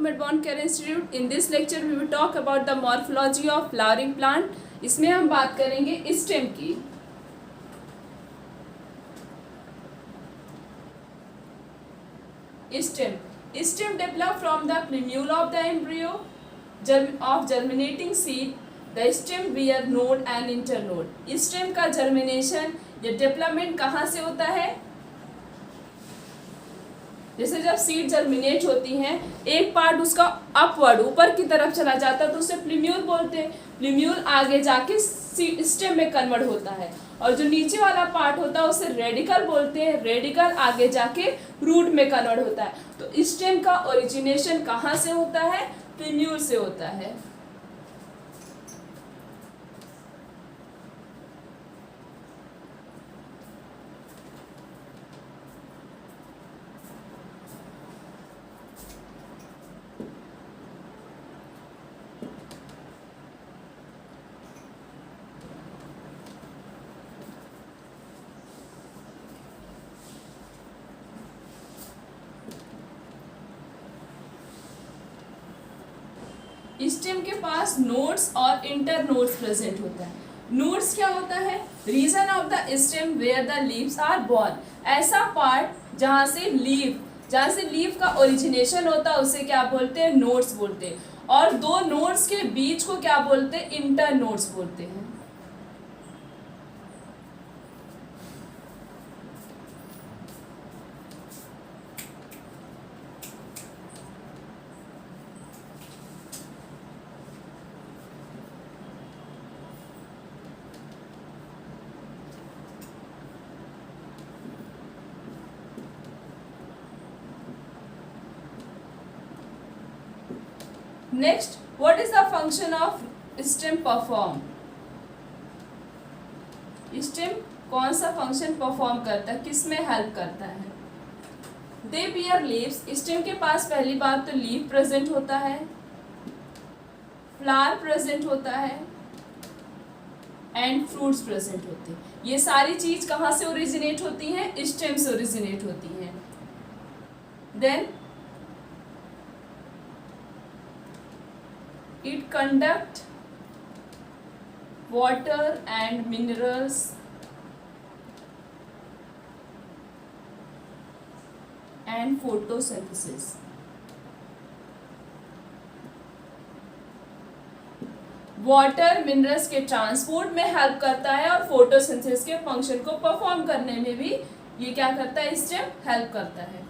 Medbon Care Institute. In this lecture we will talk about the morphology of flowering plant. इसमें हम बात करेंगे stem की. Stem develop from the plumule of the embryo of germinating seed. The stem bear node and internode. Stem का germination या development कहाँ से होता है? जैसे जब सीड जर्मिनेट होती हैं, एक पार्ट उसका अपवर्ड ऊपर की तरफ चला जाता है तो उसे प्लूम्यूल बोलते हैं. प्लूम्यूल आगे जाके स्टेम में कन्वर्ट होता है और जो नीचे वाला पार्ट होता है उसे रेडिकल बोलते हैं. रेडिकल आगे जाके रूट में कन्वर्ट होता है. तो स्टेम का ओरिजिनेशन कहाँ से होता है? प्लूम्यूल से होता है. स्टेम के पास नोड्स और इंटर नोड्स प्रेजेंट होता है. नोड्स क्या होता है? Region of the stem where the leaves are born. ऐसा पार्ट जहाँ से लीफ का ओरिजिनेशन होता है उसे क्या बोलते हैं? नोड्स बोलते हैं. और दो नोड्स के बीच को क्या बोलते हैं? इंटर नोड्स बोलते हैं. Next, what is the function of stem perform? Stem कौन सा फंक्शन परफॉर्म करता है, किस में हेल्प करता है? दे बियर लीव्स. स्टेम के पास पहली बात तो लीफ प्रेजेंट होता है, फ्लावर प्रेजेंट होता है एंड फ्रूट्स प्रेजेंट होते हैं. ये सारी चीज कहाँ से ओरिजिनेट होती हैं? स्टेम से ओरिजिनेट होती हैं. Then it conduct water and minerals and photosynthesis. Water minerals के ट्रांसपोर्ट में हेल्प करता है और फोटोसिंथेसिस के फंक्शन को परफॉर्म करने में भी ये क्या करता है? स्टेम हेल्प करता है.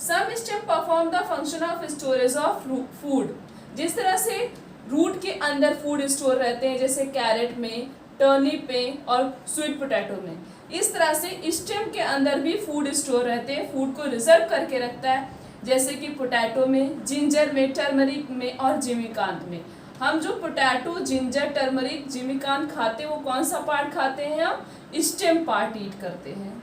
Some stem perform the function of storage of food. जिस तरह से रूट के अंदर फूड स्टोर रहते हैं, जैसे कैरेट में, टर्निप में और स्वीट पोटैटो में, इस तरह से स्टेम के अंदर भी फूड स्टोर रहते हैं, फूड को रिजर्व करके रखता है. जैसे कि पोटैटो में, जिंजर में, टर्मरिक में और जिमीकांत में. हम जो पोटैटो, जिंजर, टर्मरिक, जिमीकांत खाते हैं वो कौन सा पार्ट खाते हैं? हम स्टेम पार्ट ईट करते हैं.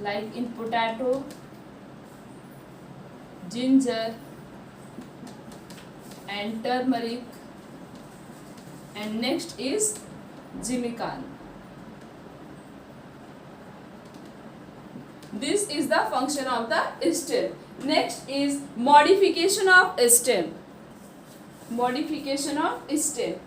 Like in potato, ginger and turmeric, and next is jimican. This is the function of the stem. Next is modification of stem. Modification of stem.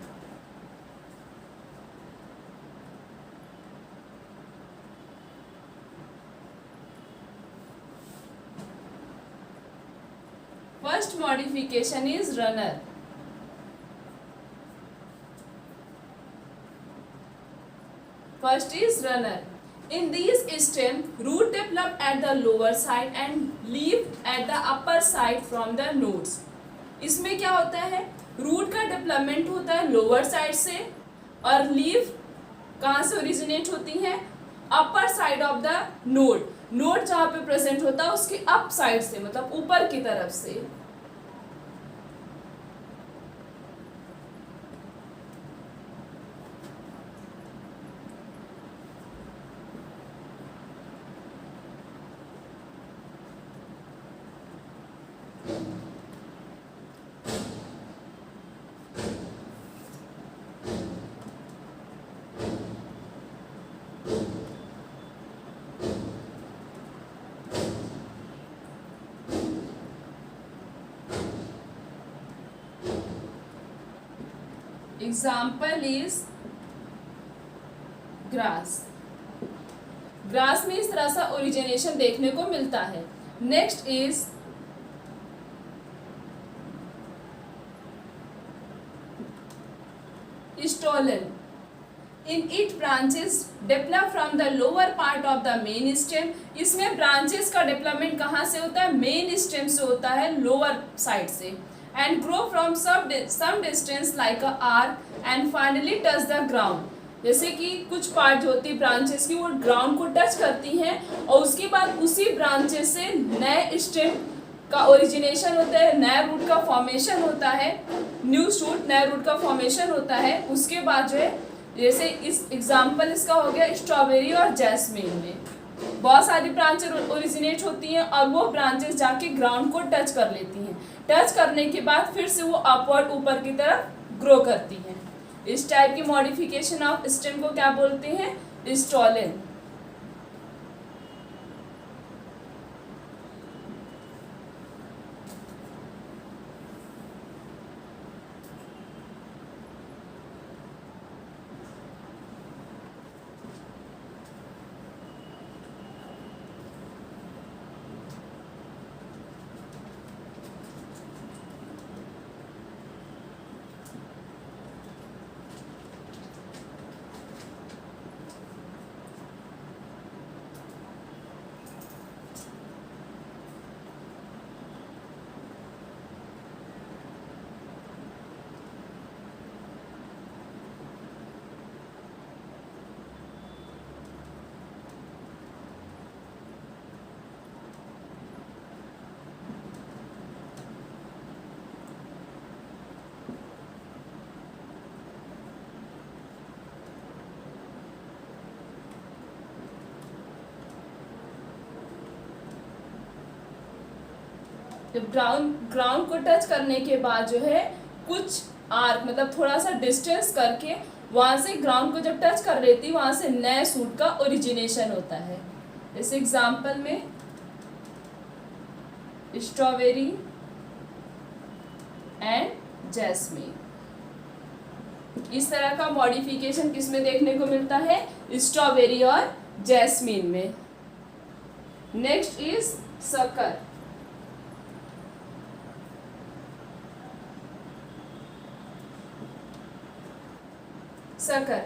First modification is runner. First is runner. In these stem, root develop at the lower side and leaf at the upper side from the nodes. इसमें क्या होता है? Root का development होता है lower side से और leaf कहाँ से ओरिजिनेट होती है? Upper side of the node. Node जहाँ पे प्रेजेंट होता है उसके अप साइड से, मतलब ऊपर की तरफ से. Example is grass. ग्रास में इस तरह सा ओरिजिनेशन देखने को मिलता है। Next is stolon. In it branches develop from the lower part of the main stem. इसमें ब्रांचेस का डेवलपमेंट कहाँ से होता है? मेन स्टेम से होता है, लोअर साइड से। And grow from some distance like a arc and finally touch the ground. जैसे कि कुछ पार्ट जो होती है ब्रांचेस की वो ग्राउंड को टच करती हैं और उसके बाद उसी ब्रांचेस से नए स्टेम का ओरिजिनेशन होता है, नया रूट का फॉर्मेशन होता है, न्यू शूट नया रूट का फॉर्मेशन होता है। उसके बाद जो है जैसे इस एग्जाम्पल इसका हो गया स्ट्रॉबेरी और जैस्मीन में बहुत सारी ब्रांचेस ओरिजिनेट होती हैं और वो ब्रांचेस जाके ग्राउंड को टच कर लेती हैं। टच करने के बाद फिर से वो अपवर्ड ऊपर की तरफ ग्रो करती हैं। इस टाइप की मॉडिफिकेशन ऑफ स्टेम को क्या बोलते हैं? स्टॉलन। जब ग्राउंड को टच करने के बाद जो है कुछ आर्क मतलब थोड़ा सा डिस्टेंस करके वहां से ग्राउंड को जब टच कर लेती वहां से नए सूट का ओरिजिनेशन होता है। इस एग्जाम्पल में स्ट्रॉबेरी एंड जैस्मीन। इस तरह का मॉडिफिकेशन किसमें देखने को मिलता है? स्ट्रॉबेरी और जैस्मीन में। Next is sucker. Sucker.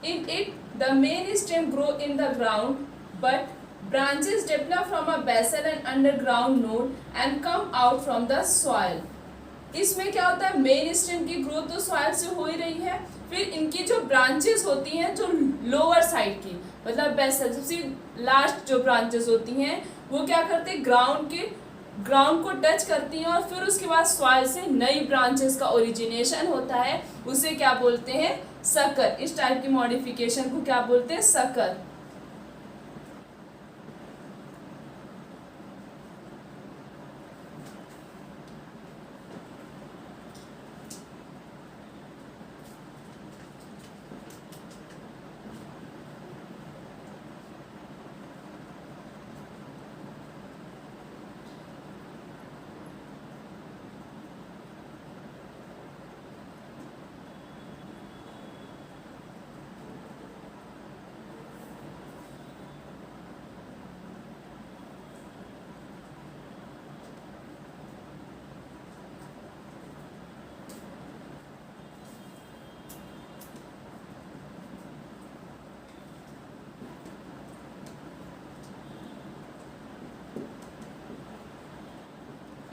In it, the main stem grow in the ground, but branches develop from a basal and underground node and come out from the soil. इसमें क्या होता है? मेन स्टेम की growth तो soil से हो ही रही है, फिर इनकी जो ब्रांचेस होती हैं जो लोअर साइड की मतलब बेसल सबसे लास्ट जो ब्रांचेस होती हैं वो क्या करते हैं? ग्राउंड को टच करती हैं और फिर उसके बाद सॉइल से नई ब्रांचेस का ओरिजिनेशन होता है। उसे क्या बोलते हैं? सकर। इस टाइप की मॉडिफिकेशन को क्या बोलते हैं? Sucker.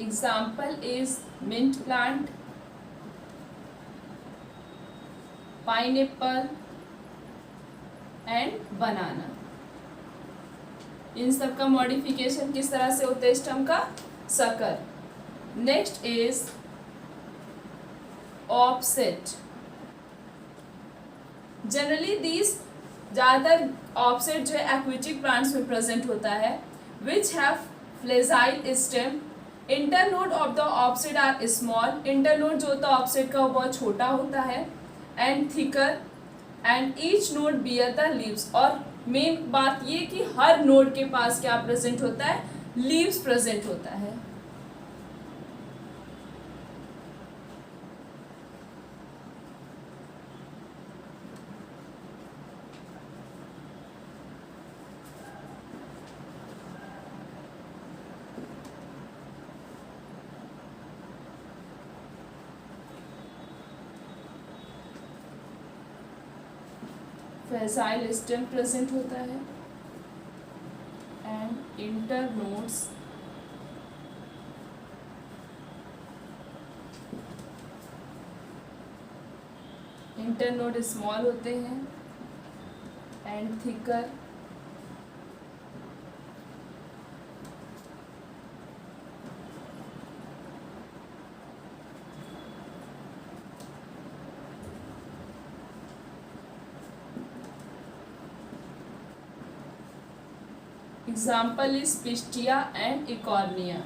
Example is mint plant, pineapple and banana. इन सब का मॉडिफिकेशन किस तरह से होता है स्टम का? Sucker. Next is offset. Generally these ज़्यादातर ऑफसेट जो है एक्वेटिक प्लांट्स में प्रेजेंट होता है, which have fragile stem. Internode of the offset are small. Internode जो होता है ऑफसेट का वो बहुत छोटा होता है। And thicker and each node bear the leaves. और मेन बात ये कि हर नोड के पास क्या प्रेजेंट होता है? लीव्स प्रेजेंट होता है। फैसाइल स्टेम प्रेजेंट होता है एंड इंटरनोड्स इंटरनोड स्मॉल होते हैं and thicker example is pistia and Eichhornia.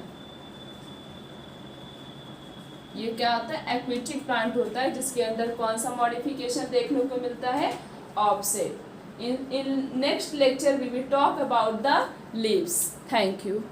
ये क्या होता है? एक्वेटिक प्लांट होता है जिसके अंदर कौन सा मॉडिफिकेशन देखने को मिलता है? Offset. In next lecture we will talk about the leaves. Thank you.